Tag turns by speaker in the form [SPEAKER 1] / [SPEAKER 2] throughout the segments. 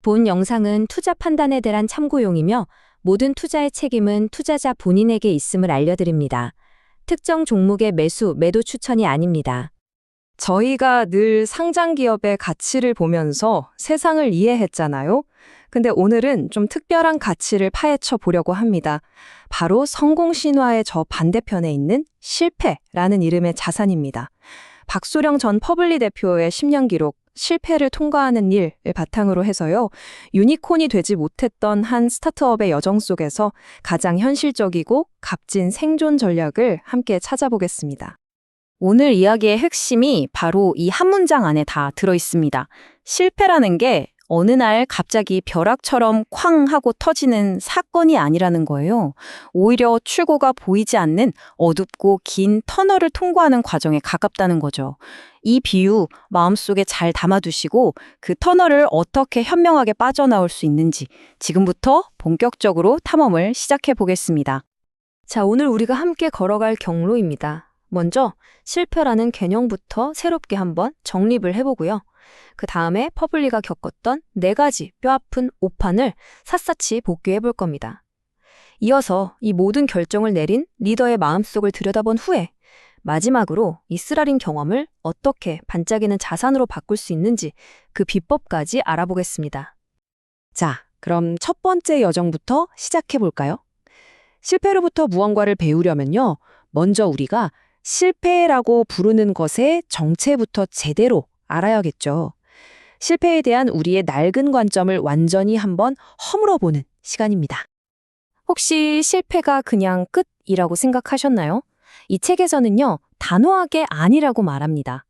[SPEAKER 1] 본 영상은 투자 판단에 대한 참고용이며 모든 투자의 책임은 투자자 본인에게 있음을 알려드립니다. 특정 종목의 매수, 매도 추천이 아닙니다.
[SPEAKER 2] 저희가 늘 상장 기업의 가치를 보면서 세상을 이해했잖아요. 근데 오늘은 좀 특별한 가치를 파헤쳐 보려고 합니다. 바로 성공 신화의 저 반대편에 있는 실패라는 이름의 자산입니다. 박소령 전 퍼블리 대표의 10년 기록, 실패를 통과하는 일을 바탕으로 해서요. 유니콘이 되지 못했던 한 스타트업의 여정 속에서 가장 현실적이고 값진 생존 전략을 함께 찾아보겠습니다.
[SPEAKER 3] 오늘 이야기의 핵심이 바로 이 한 문장 안에 다 들어 있습니다. 실패라는 게 어느 날 갑자기 벼락처럼 쾅 하고 터지는 사건이 아니라는 거예요. 오히려 출구가 보이지 않는 어둡고 긴 터널을 통과하는 과정에 가깝다는 거죠. 이 비유 마음속에 잘 담아두시고 그 터널을 어떻게 현명하게 빠져나올 수 있는지 지금부터 본격적으로 탐험을 시작해 보겠습니다.
[SPEAKER 1] 자, 오늘 우리가 함께 걸어갈 경로입니다. 먼저 실패라는 개념부터 새롭게 한번 정립을 해보고요. 그 다음에 퍼블리가 겪었던 4가지 뼈아픈 오판을 샅샅이 복귀해 볼 겁니다. 이어서 이 모든 결정을 내린 리더의 마음속을 들여다본 후에 마지막으로 이 쓰라린 경험을 어떻게 반짝이는 자산으로 바꿀 수 있는지 그 비법까지 알아보겠습니다.
[SPEAKER 2] 자, 그럼 첫 번째 여정부터 시작해 볼까요? 실패로부터 무언가를 배우려면요. 먼저 우리가 실패라고 부르는 것의 정체부터 제대로 알아야겠죠. 실패에 대한 우리의 낡은 관점을 완전히 한번 허물어보는 시간입니다.
[SPEAKER 3] 혹시 실패가 그냥 끝이라고 생각하셨나요? 이 책에서는요, 단호하게 아니라고 말합니다.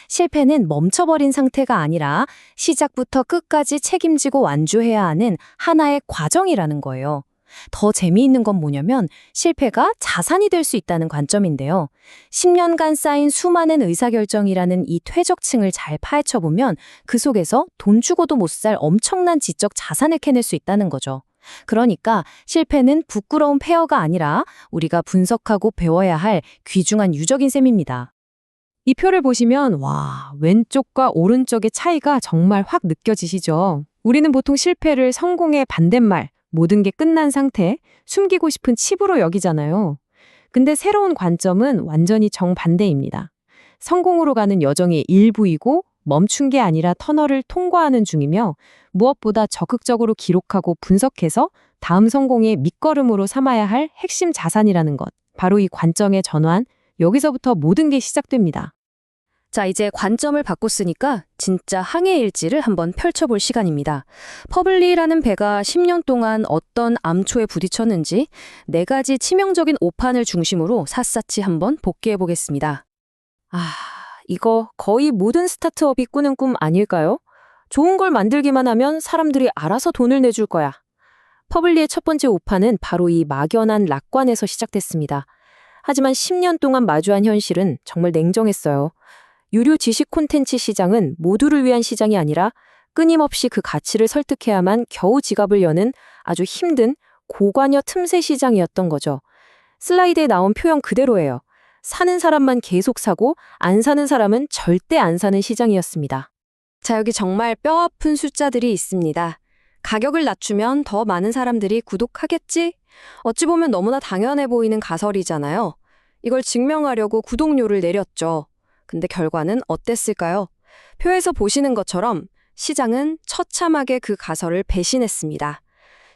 [SPEAKER 3] 실패는 멈춰버린 상태가 아니라 시작부터 끝까지 책임지고 완주해야 하는 하나의 과정이라는 거예요. 더 재미있는 건 뭐냐면 실패가 자산이 될 수 있다는 관점인데요. 10년간 쌓인 수많은 의사결정이라는 이 퇴적층을 잘 파헤쳐보면 그 속에서 돈 주고도 못 살 엄청난 지적 자산을 캐낼 수 있다는 거죠. 그러니까 실패는 부끄러운 폐허가 아니라 우리가 분석하고 배워야 할 귀중한 유적인 셈입니다.
[SPEAKER 2] 이 표를 보시면 와, 왼쪽과 오른쪽의 차이가 정말 확 느껴지시죠? 우리는 보통 실패를 성공의 반대말, 모든 게 끝난 상태, 숨기고 싶은 칩으로 여기잖아요. 근데 새로운 관점은 완전히 정반대입니다. 성공으로 가는 여정의 일부이고 멈춘 게 아니라 터널을 통과하는 중이며 무엇보다 적극적으로 기록하고 분석해서 다음 성공의 밑거름으로 삼아야 할 핵심 자산이라는 것. 바로 이 관점의 전환, 여기서부터 모든 게 시작됩니다.
[SPEAKER 1] 자, 이제 관점을 바꿨으니까 진짜 항해일지를 한번 펼쳐볼 시간입니다. 퍼블리라는 배가 10년 동안 어떤 암초에 부딪혔는지 4가지 치명적인 오판을 중심으로 샅샅이 한번 복귀해보겠습니다.
[SPEAKER 3] 이거 거의 모든 스타트업이 꾸는 꿈 아닐까요? 좋은 걸 만들기만 하면 사람들이 알아서 돈을 내줄 거야. 퍼블리의 첫 번째 오판은 바로 이 막연한 lạc 관에서 시작됐습니다. 하지만 10년 동안 마주한 현실은 정말 냉정했어요. 유료 지식 콘텐츠 시장은 모두를 위한 시장이 아니라 끊임없이 그 가치를 설득해야만 겨우 지갑을 여는 아주 힘든 고관여 틈새 시장이었던 거죠. 슬라이드에 나온 표현 그대로예요. 사는 사람만 계속 사고 안 사는 사람은 절대 안 사는 시장이었습니다.
[SPEAKER 1] 자, 여기 정말 뼈아픈 숫자들이 있습니다. 가격을 낮추면 더 많은 사람들이 구독하겠지? 어찌 보면 너무나 당연해 보이는 가설이잖아요. 이걸 증명하려고 구독료를 내렸죠. 근데 결과는 어땠을까요? 표에서 보시는 것처럼 시장은 처참하게 그 가설을 배신했습니다.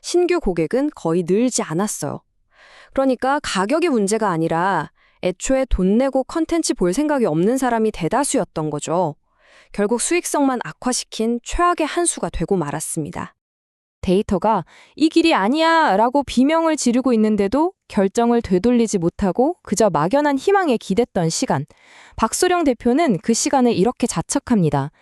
[SPEAKER 1] 신규 고객은 거의 늘지 않았어요. 그러니까 가격이 문제가 아니라 애초에 돈 내고 컨텐츠 볼 생각이 없는 사람이 대다수였던 거죠. 결국 수익성만 악화시킨 최악의 한 수가 되고 말았습니다.
[SPEAKER 2] 데이터가 이 길이 아니야 라고 비명을 지르고 있는데도 결정을 되돌리지 못하고 그저 막연한 희망에 기댔던 시간. 박소령 대표는 그 시간을 이렇게 자책합니다.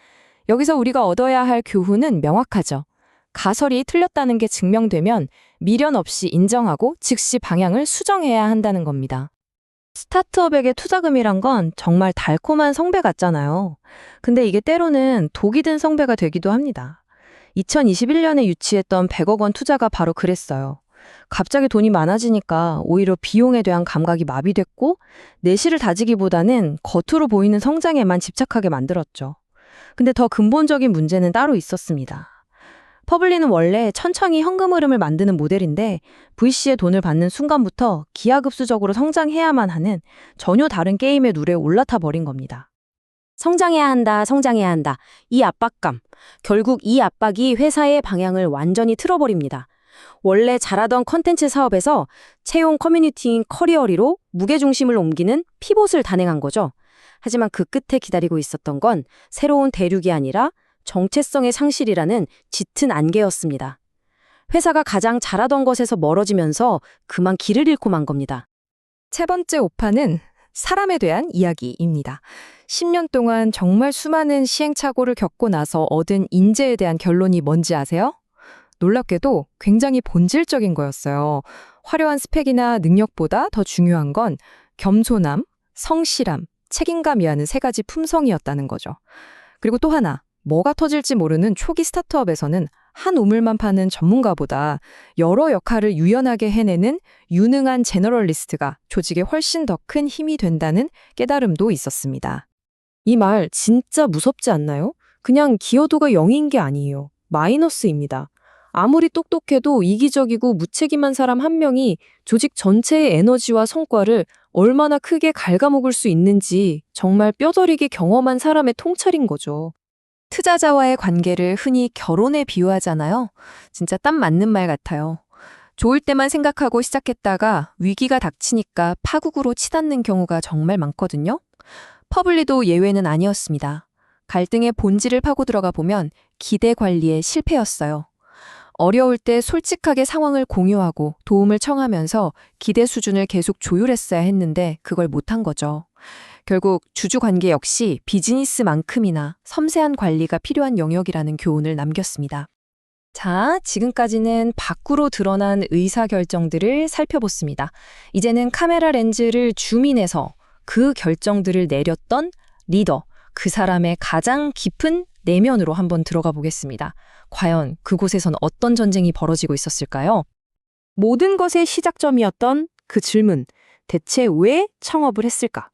[SPEAKER 2] 여기서 우리가 얻어야 할 교훈은 명확하죠. 가설이 틀렸다는 게 증명되면 미련 없이 인정하고 즉시 방향을 수정해야 한다는 겁니다. 스타트업에게 투자금이란 건 정말 달콤한 성배 같잖아요. 근데 이게 때로는 독이 든 성배가 되기도 합니다. 2021년에 유치했던 100억 원 투자가 바로 그랬어요. 갑자기 돈이 많아지니까 오히려 비용에 대한 감각이 마비됐고 내실을 다지기보다는 겉으로 보이는 성장에만 집착하게 만들었죠. 근데 더 근본적인 문제는 따로 있었습니다.
[SPEAKER 3] 퍼블리는 원래 천천히 현금 흐름을 만드는 모델인데 VC의 돈을 받는 순간부터 기하급수적으로 성장해야만 하는 전혀 다른 게임의 룰에 올라타 버린 겁니다. 성장해야 한다, 성장해야 한다. 이 압박감. 결국 이 압박이 회사의 방향을 완전히 틀어버립니다. 원래 잘하던 컨텐츠 사업에서 채용 커뮤니티인 커리어리로 무게중심을 옮기는 피봇을 단행한 거죠. 하지만 그 끝에 기다리고 있었던 건 새로운 대륙이 아니라 정체성의 상실이라는 짙은 안개였습니다. 회사가 가장 잘하던 것에서 멀어지면서 그만 길을 잃고 만 겁니다.
[SPEAKER 2] 세 번째 오판은 사람에 대한 이야기입니다. 10년 동안 정말 수많은 시행착오를 겪고 나서 얻은 인재에 대한 결론이 뭔지 아세요? 놀랍게도 굉장히 본질적인 거였어요. 화려한 스펙이나 능력보다 더 중요한 건 겸손함, 성실함, 책임감이라는 세 가지 품성이었다는 거죠. 그리고 또 하나, 뭐가 터질지 모르는 초기 스타트업에서는 한 우물만 파는 전문가보다 여러 역할을 유연하게 해내는 유능한 제너럴리스트가 조직에 훨씬 더 큰 힘이 된다는 깨달음도 있었습니다.
[SPEAKER 3] 이 말 진짜 무섭지 않나요? 그냥 기여도가 0인 게 아니에요. 마이너스입니다. 아무리 똑똑해도 이기적이고 무책임한 사람 한 명이 조직 전체의 에너지와 성과를 얼마나 크게 갉아먹을 수 있는지 정말 뼈저리게 경험한 사람의 통찰인 거죠.
[SPEAKER 2] 투자자와의 관계를 흔히 결혼에 비유하잖아요. 진짜 딱 맞는 말 같아요. 좋을 때만 생각하고 시작했다가 위기가 닥치니까 파국으로 치닫는 경우가 정말 많거든요. 퍼블리도 예외는 아니었습니다. 갈등의 본질을 파고 들어가 보면 기대 관리의 실패였어요. 어려울 때 솔직하게 상황을 공유하고 도움을 청하면서 기대 수준을 계속 조율했어야 했는데 그걸 못한 거죠. 결국 주주 관계 역시 비즈니스만큼이나 섬세한 관리가 필요한 영역이라는 교훈을 남겼습니다. 자, 지금까지는 밖으로 드러난 의사결정들을 살펴봤습니다. 이제는 카메라 렌즈를 줌인해서 그 결정들을 내렸던 리더, 그 사람의 가장 깊은 내면으로 한번 들어가 보겠습니다. 과연 그곳에선 어떤 전쟁이 벌어지고 있었을까요?
[SPEAKER 3] 모든 것의 시작점이었던 그 질문, 대체 왜 창업을 했을까?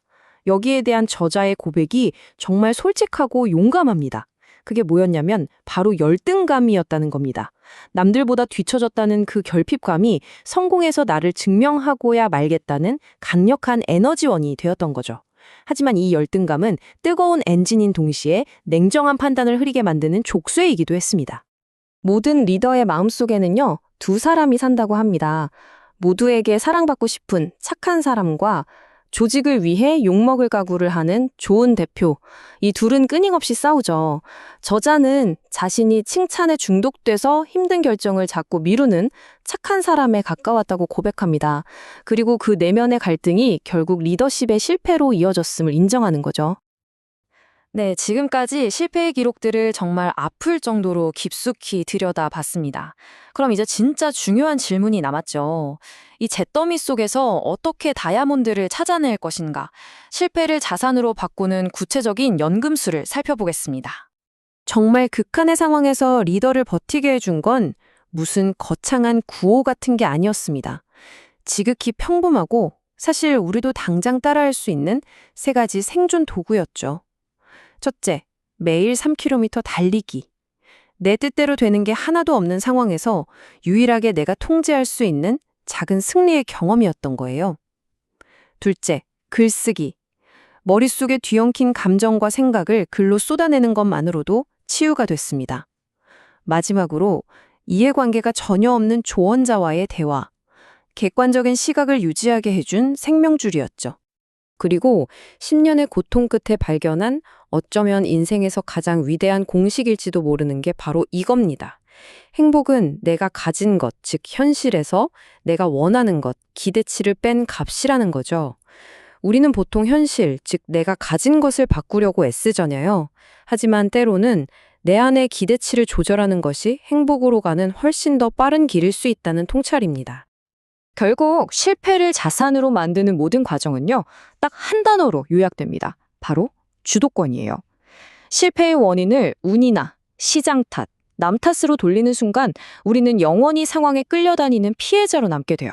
[SPEAKER 3] 여기에 대한 저자의 고백이 정말 솔직하고 용감합니다. 그게 뭐였냐면 바로 열등감이었다는 겁니다. 남들보다 뒤처졌다는 그 결핍감이 성공해서 나를 증명하고야 말겠다는 강력한 에너지원이 되었던 거죠. 하지만 이 열등감은 뜨거운 엔진인 동시에 냉정한 판단을 흐리게 만드는 족쇄이기도 했습니다. 모든 리더의 마음속에는요, 두 사람이 산다고 합니다. 모두에게 사랑받고 싶은 착한 사람과 조직을 위해 욕먹을 각오를 하는 좋은 대표. 이 둘은 끊임없이 싸우죠. 저자는 자신이 칭찬에 중독돼서 힘든 결정을 자꾸 미루는 착한 사람에 가까웠다고 고백합니다. 그리고 그 내면의 갈등이 결국 리더십의 실패로 이어졌음을 인정하는 거죠. 네, 지금까지 실패의 기록들을 정말 아플 정도로 깊숙이 들여다봤습니다. 그럼 이제 진짜 중요한 질문이 남았죠. 이 잿더미 속에서 어떻게 다이아몬드를 찾아낼 것인가? 실패를 자산으로 바꾸는 구체적인 연금술을 살펴보겠습니다. 정말 극한의 상황에서 리더를 버티게 해준 건 무슨 거창한 구호 같은 게 아니었습니다. 지극히 평범하고 사실 우리도 당장 따라할 수 있는 세 가지 생존 도구였죠. 첫째, 매일 3km 달리기. 내 뜻대로 되는 게 하나도 없는 상황에서 유일하게 내가 통제할 수 있는 작은 승리의 경험이었던 거예요. 둘째, 글쓰기. 머릿속에 뒤엉킨 감정과 생각을 글로 쏟아내는 것만으로도 치유가 됐습니다. 마지막으로 이해관계가 전혀 없는 조언자와의 대화. 객관적인 시각을 유지하게 해준 생명줄이었죠. 그리고 10년의 고통 끝에 발견한 어쩌면 인생에서 가장 위대한 공식일지도 모르는 게 바로 이겁니다. 행복은 내가 가진 것, 즉 현실에서 내가 원하는 것, 기대치를 뺀 값이라는 거죠. 우리는 보통 현실, 즉 내가 가진 것을 바꾸려고 애쓰잖아요. 하지만 때로는 내 안의 기대치를 조절하는 것이 행복으로 가는 훨씬 더 빠른 길일 수 있다는 통찰입니다. 결국 실패를 자산으로 만드는 모든 과정은요, 딱 한 단어로 요약됩니다. 바로 주도권이에요. 실패의 원인을 운이나 시장 탓, 남 탓으로 돌리는 순간 우리는 영원히 상황에 끌려다니는 피해자로 남게 돼요.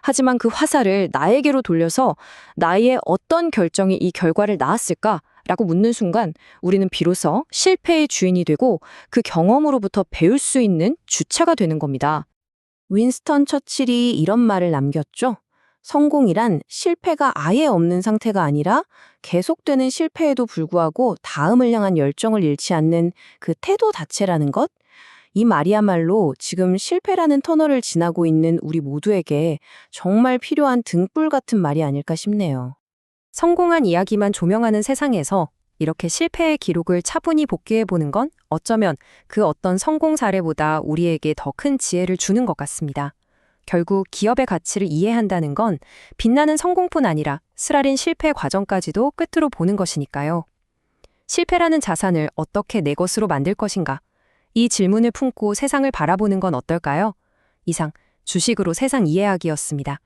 [SPEAKER 3] 하지만 그 화살을 나에게로 돌려서 나의 어떤 결정이 이 결과를 낳았을까? 라고 묻는 순간 우리는 비로소 실패의 주인이 되고 그 경험으로부터 배울 수 있는 주체가 되는 겁니다. 윈스턴 처칠이 이런 말을 남겼죠. 성공이란 실패가 아예 없는 상태가 아니라 계속되는 실패에도 불구하고 다음을 향한 열정을 잃지 않는 그 태도 자체라는 것. 이 말이야말로 지금 실패라는 터널을 지나고 있는 우리 모두에게 정말 필요한 등불 같은 말이 아닐까 싶네요.
[SPEAKER 1] 성공한 이야기만 조명하는 세상에서 이렇게 실패의 기록을 차분히 복귀해 보는 건 어쩌면 그 어떤 성공 사례보다 우리에게 더 큰 지혜를 주는 것 같습니다. 결국 기업의 가치를 이해한다는 건 빛나는 성공뿐 아니라 쓰라린 실패 과정까지도 끝으로 보는 것이니까요. 실패라는 자산을 어떻게 내 것으로 만들 것인가? 이 질문을 품고 세상을 바라보는 건 어떨까요? 이상 주식으로 세상 이해하기였습니다.